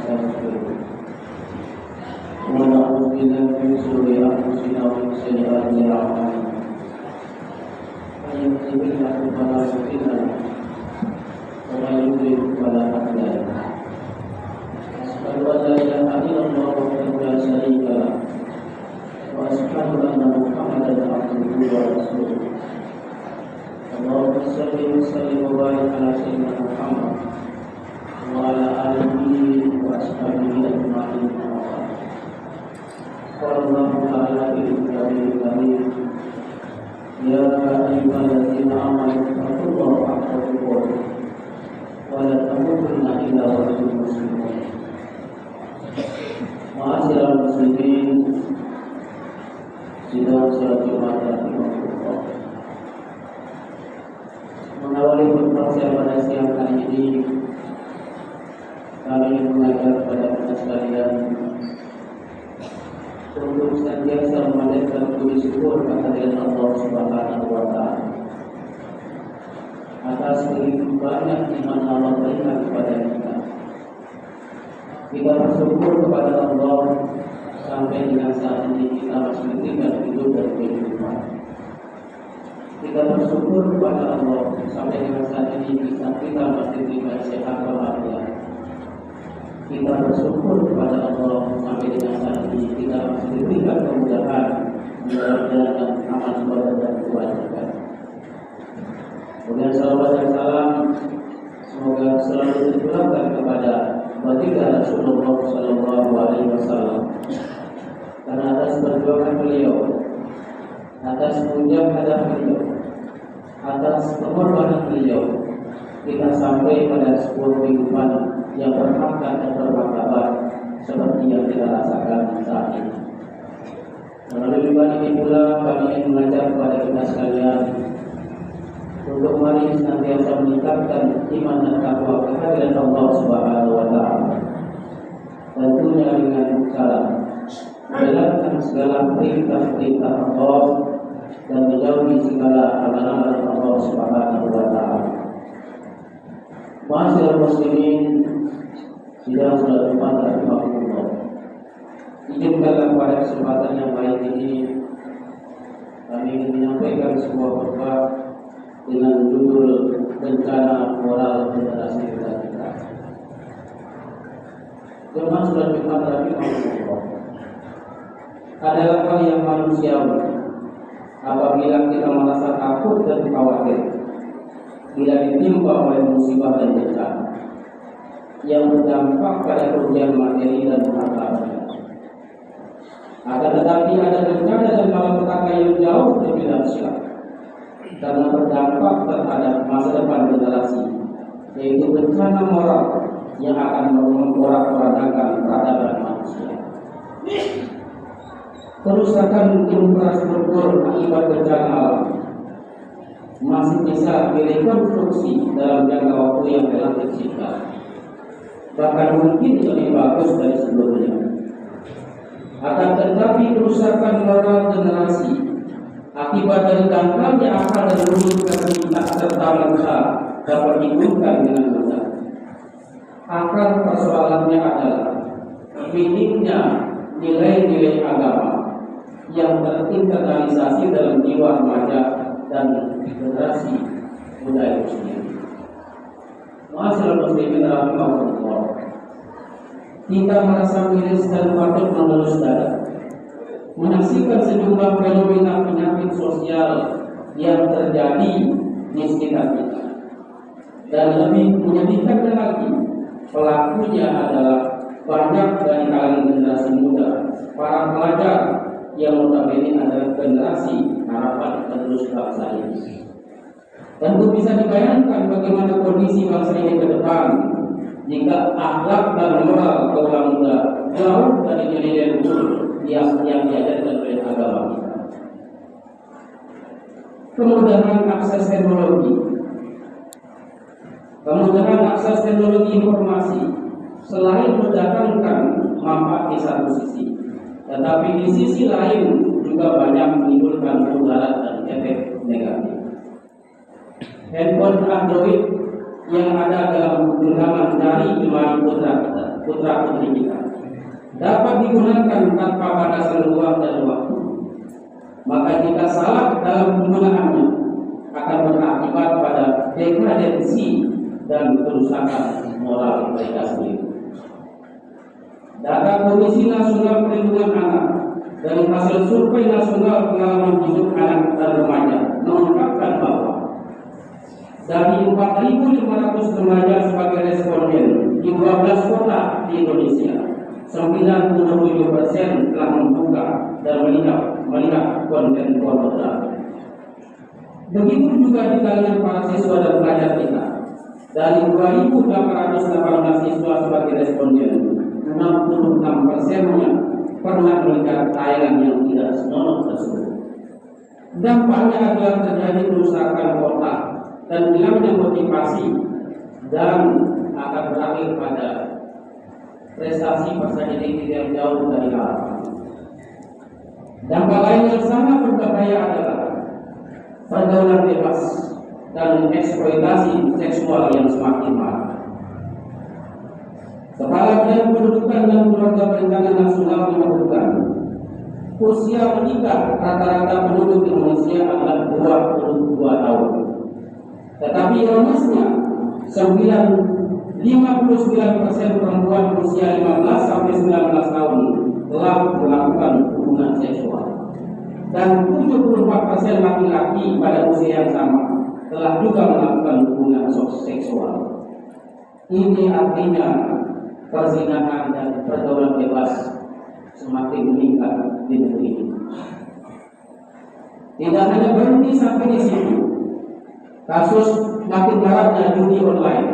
ونستغفره ونعوذ بالله من شرور أنفسنا ومن سيئات أعمالنا من يهده الله فلا مضل له ومن يضلل فلا هادي له أشهد أن لا إله إلا الله وحده لا شريك له وأشهد أن محمدا عبده ورسوله اللهم صل وسلم وبارك على سيدنا محمد وعلى آله وأصحابه أجمعين. قال الله تعالى في كتابه الكريم يا أيها الذين آمنوا اتقوا الله حق تقاته ولا تموتن إلا وأنتم مسلمون. Ma'asyiral muslimin, sidang salat Jumat rahimahullah. Mengawali pertemuan pada siang hari ini, kami ingin mengajak kepada kita sekalian untuk senantiasa memanjatkan puji syukur kehadirat Allah Subhanahu wa Ta'ala atas begitu banyak nikmat Allah berikan kepada kita. Kita bersyukur kepada Allah sampai dengan saat ini kita masih diberikan hidup dan kehidupan. Kita bersyukur kepada Allah sampai dengan saat ini kita masih diberikan sehat walafiat. Kita bersyukur kepada Allah sampai dengan saat ini kita masih diberikan kemudahan menjalankan amal ibadah dan kewajiban. Kemudian salawat dan salam semoga selalu dicurahkan kepada baginda Rasulullah Sallallahu Alaihi Wasallam, karena atas perjuangan beliau, atas mujahadah beliau, atas pengorbanan beliau, kita sampai pada sebuah kehidupan yang berharga dan bermartabat seperti yang kita rasakan saat ini. Melalui ibadah ini pula kami ingin mengajak kepada kita sekalian untuk mari senantiasa meningkatkan iman dan takwa kehadiran Allah Subhanahu wa Ta'ala. Tentunya dengan cara menjalankan segala perintah-perintah Allah dan menjauhi segala larangan Allah Subhanahu wa Ta'ala. Ma'asyiral muslimin, sidang salat Jumat rahimahullah. Izinkanlah pada kesempatan yang baik ini kami ingin menyampaikan sebuah khutbah dengan judul bencana moral generasi kita. Jemaah salat Jumat rahimahullah, adalah hal yang manusiawi apabila kita merasa takut dan khawatir bila ditimpa oleh musibah dan bencana yang berdampak pada kerugian materi dan harta benda. Akan tetapi ada bencana dan malapetaka yang jauh lebih dahsyat karena berdampak terhadap masa depan generasi, yaitu bencana moral yang akan memporak-porandakan peradaban manusia. Kerusakan infrastruktur akibat bencana alam masih bisa direkonstruksi dalam jangka waktu yang relatif singkat, bahkan mungkin lebih bagus dari sebelumnya. Akan tetapi kerusakan moral generasi akibat dari dangkalnya akal dan logika kita serta merta dapat dibuka dengan mudah. Akar persoalannya adalah minimnya nilai-nilai agama yang terinternalisasi dalam jiwa remaja dan generasi muda itu sendiri. Ma'asyiral muslimin rahimahullah, kita merasa miris dan patut mengelus dada menyaksikan sejumlah fenomena penyakit sosial yang terjadi di sekitar kita, dan lebih menyedihkannya lagi, pelakunya adalah banyak dari kalangan generasi muda, para pelajar yang notabene adalah generasi harapan penerus bangsa ini. Tentu bisa dibayangkan bagaimana kondisi bangsa ini ke depan jika akhlak dan moral kaum muda jauh dari nilai luhur yang diajarkan oleh agama kita. Kemudahan akses teknologi informasi selain mendatangkan manfaat di satu sisi, tetapi di sisi lain juga banyak menimbulkan mudarat dan efek negatif. Handphone Android yang ada dalam genggaman dari jemaah putra kita putra-putri kita dapat digunakan tanpa batasan ruang dan waktu, maka jika salah dalam penggunaannya akan berakibat pada dekadensi dan kerusakan moral mereka sendiri. Data Komisi Nasional Perlindungan Anak dari hasil survei nasional pengalaman hidup anak dan remaja mengungkapkan bahwa dari 4.500 remaja sebagai responden di 12 kota di Indonesia, 97% telah membuka dan melihat konten pornografi. Begitu juga di kalangan para siswa dan pelajar kita. Dari 2.818 siswa sebagai responden, 66%-nya pernah melihat tayangan yang tidak senonoh tersebut. Dampaknya adalah terjadi kerusakan otak dan hilangnya motivasi dan akan berakhir pada prestasi peserta didik yang jauh dari harapan. Dampak lain yang sangat berbahaya adalah pergaulan bebas dan eksploitasi seksual yang semakin marak. Kepala Badan Pendudukan dan Keluarga Berencana Nasional menyebutkan usia menikah rata-rata penduduk Indonesia adalah 22 tahun. Tetapi ironisnya 59% perempuan berusia 15 sampai 19 tahun telah melakukan hubungan seksual, dan 74% laki-laki pada usia yang sama telah juga melakukan hubungan seksual. Ini artinya perzinahan dan pergaulan bebas semakin meningkat di negeri ini. Tidak hanya berhenti sampai di sini, kasus makin maraknya judi online,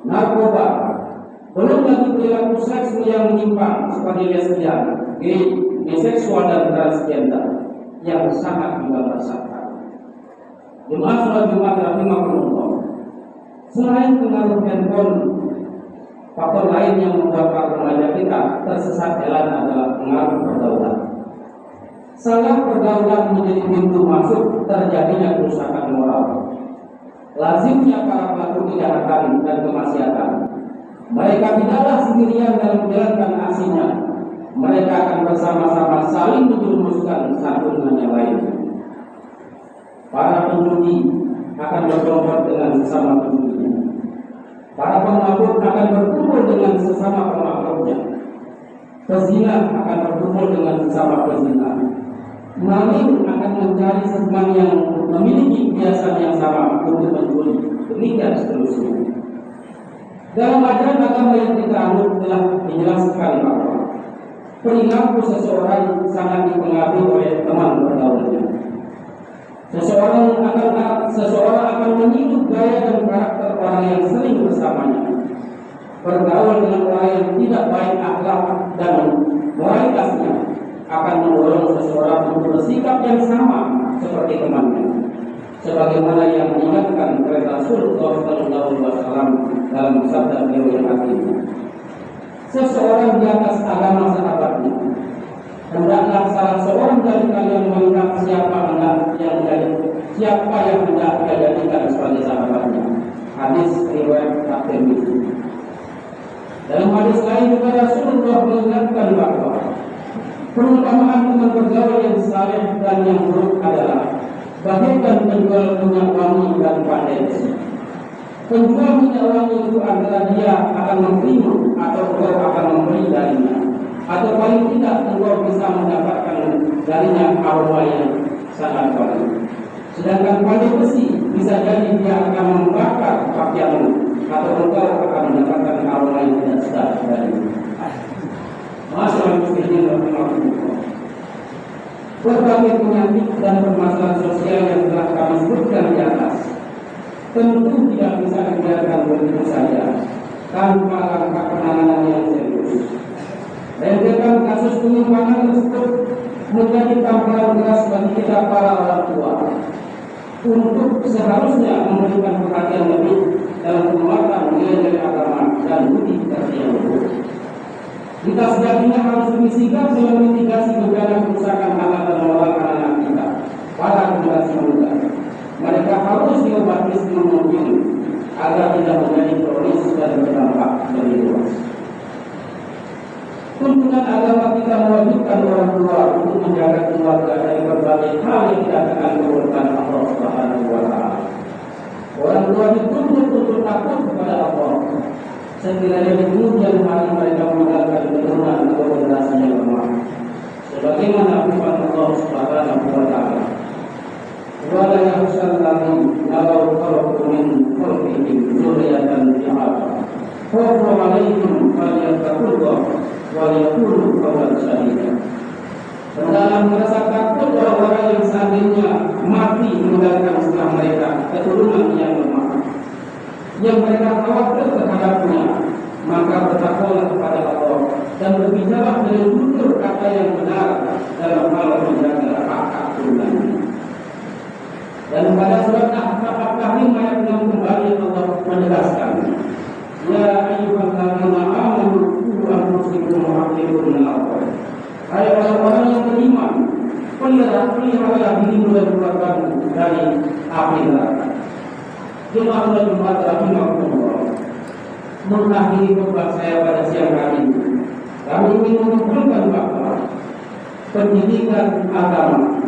narkoba, belum lagi perilaku seks yang menyimpang seperti lesbian, gay, biseksual dan transgender yang sangat juga meresahkan. Jemaah sholat Jumat rahimahumullah, selain pengaruh handphone, faktor lain yang membuat para remaja kita tersesat jalan adalah pengaruh pergaulan. Salah pergaulan menjadi pintu masuk terjadinya kerusakan moral. Lazimnya para pelaku kejahatan dan kemaksiatan, mereka tidaklah sendirian dalam menjalankan aksinya. Mereka akan bersama-sama saling menjerumuskan satu dengan yang lain. Para penjudi akan berkelompok dengan sesama penjudinya. Para pemabuk akan berkumpul dengan sesama pemabuknya. Pezina akan berkumpul dengan sesama pezina. Maling akan mencari teman yang memiliki kebiasaan yang sama untuk mencuri. Demikian seterusnya. Dalam ajaran agama yang kita anut telah dijelaskan bahwa perilaku seseorang sangat dipengaruhi oleh teman pergaulannya. Seseorang akan meniru gaya dan karakter orang yang sering bersamanya. Bergaul dengan orang yang tidak baik akhlak dan moralitasnya akan mendorong seseorang untuk bersikap yang sama seperti temannya. Sebagaimana yang diingatkan oleh Rasulullah SAW dalam sabda beliau yang artinya, seseorang di atas agama sahabatnya, hendaklah salah seorang dari kalian melihat siapa yang hendak dia jadikan sebagai sahabatnya. Hadis riwayat At-Tirmidzi. Dalam hadis lain juga Rasulullah mengingatkan bahwa perumpamaan teman bergaul yang saleh dan yang buruk adalah bagaikan penjual minyak wangi dan pandensi. Penjual minyak wangi itu antara dia akan memberimu atau engkau akan membeli darinya, atau paling tidak engkau bisa mendapatkan darinya aroma yang sangat wangi. Sedangkan pada besi bisa jadi dia akan membakar pakaianmu, atau engkau akan mendapatkan aroma yang tidak sedap darinya. Masalah muslimin rahimahullah. Berbagai penyakit dan permasalahan sosial yang telah kami sebutkan di atas tentu tidak bisa dibiarkan begitu saja tanpa langkah penanganan yang serius. Rentetan kasus penyimpangan tersebut menjadi tamparan keras bagi kita para orang tua untuk seharusnya memberikan perhatian lebih dalam penguatan nilai-nilai agama dan budi pekerti yang luhur. Kita sejatinya harus lebih sigap dalam mitigasi bencana kerusakan akhlak dan moral anak-anak kita, para generasi muda. Mereka harus diobati sebelum mungkin agar tidak menjadi kronis dan berdampak lebih luas. Tuntunan agama kita mewajibkan orang tua untuk menjaga keluarga dari berbagai hal yang tidak akan menurunkan Allah Subhanahu wa Ta'ala. Orang tua dituntut untuk takut kepada Allah. Sekiranya di kemudian hari mereka meninggalkan keturunan atau generasi yang lemah. Sebagaimana firman Allah Subhanahu wa Ta'ala, "Wa la yahzan lahum law kharaqu min khalqihim dzurriyyatan bi'adha. Khawfu 'alaihim falyattaqullah wa yaqulu qawlan sadida." Dalam merasa takut orang-orang yang seandainya mati meninggalkan setelah mereka keturunan yang lemah, yang mereka khawatir terhadapnya, maka bertakwalah kepada Allah dan berbicara dengan jujur kata yang benar dalam hal menjaga hak keturunannya. Dan pada surat Al-Kahfi ayat 6 kembali Allah menegaskan, "Ya ayyuhalladzina amanu qu anfusakum wa ahlikum nar." Hai orang-orang yang beriman, peliharalah dirimu dan keluargamu dari api neraka. Jemaah Jumat rahimahullah, mengakhiri khutbah saya pada siang hari ini, kami ingin mengumpulkan bahwa pendidikan agama,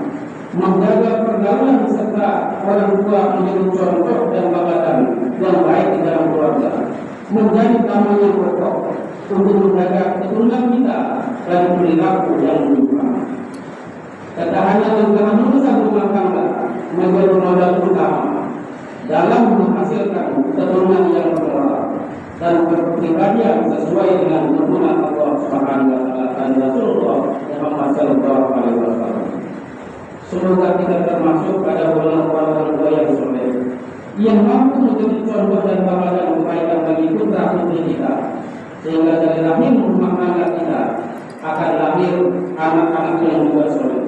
menjaga pergaulan serta orang tua menjadi contoh dan panutan yang baik di dalam keluarga menjadi utama yang pokok untuk menjaga keturunan kita dan perilaku yang menyimpang. Ketahanan dan keharmonisan rumah tangga menjadi modal utama dalam menghasilkan keturunan yang bermoral dan berpribadian sesuai dengan tuntunan Allah Subhanahu wa Ta'ala dan Rasulullah Muhammad sallallahu alaihi wasallam. Semoga kita termasuk pada golongan orang tua yang soleh, yang mampu menjadi contoh dan panutan kebaikan bagi putra putri kita, sehingga dari rahim rumah tangga kita akan lahir anak-anak yang juga soleh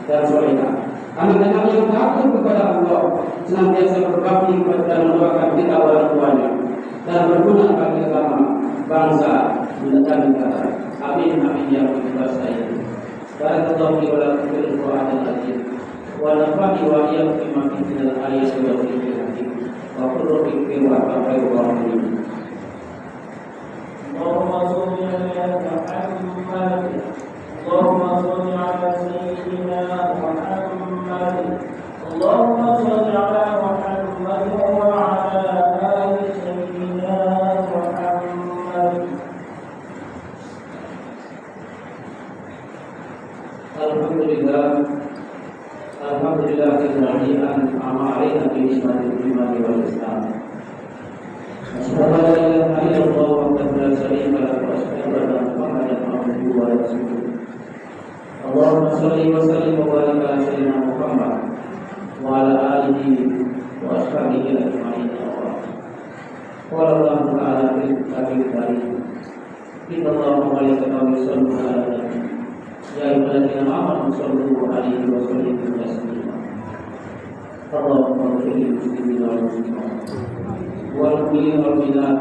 dan solehah. Anak-anak yang takut kepada Allah, senantiasa berbakti dan mendoakan kita orang tuanya, dan berguna bagi agama, bangsa, dan negara. Amin amin ya rabbal alamin. Barakallahu li wa lakum fil Qur'anil azim. Wa nafa'ani wa iyyakum bima fihi minal ayati wa dhikril hakim. Wa qul rabbi wa a'lamu. Allahumma shalli ala Muhammad. Allahumma shalli ala sayyidina Muhammad. Allahumma shalli ala Muhammad wa ala ali sayyidina Muhammad. Alhamdulillahilladzi an'ama 'alaina bi ni'matil iman wal Islam. Asyhadu an la ilaha illallah wahdahu la syarika lahu wa asyhadu anna Muhammadan abduhu wa rasuluh. Allahumma shalli wa sallim wa barik ala sayyidina Muhammad wa ala alihi wa ashabihi ajma'in. Qala Allah Ta'ala fil kitabil karim, "Inna Allaha wa malaikatahu yusholluna 'alan nabi. Ya ayyuhalladzina amanu shollu 'alaihi wa sallimu taslima. Allahumma ighfir lil muslimina wal muslimat wal mu'minina wal mu'minat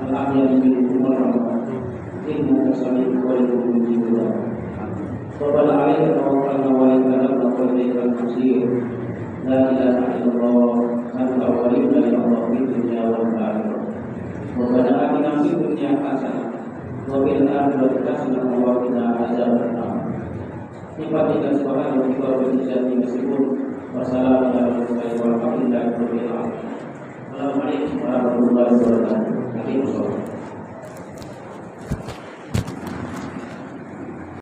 al ahya'i minhum wal amwat innaka sami'un qaribun mujibud du'a. Rabbana 'alaika tawakkalna wa ilaika anabna wa ilaikal masir. La ilaha illallah anta waliyuna ya Allah fid dunya wal akhirah. Rabbana atina fid dunya hasanah wa fil akhirati hasanah wa qina adzabannar. Sifat-sifat subhanahu wa ta'ala meskipun wassalamualaikum warahmatullahi wabarakatuh. Assalamualaikum warahmatullahi wabarakatuh.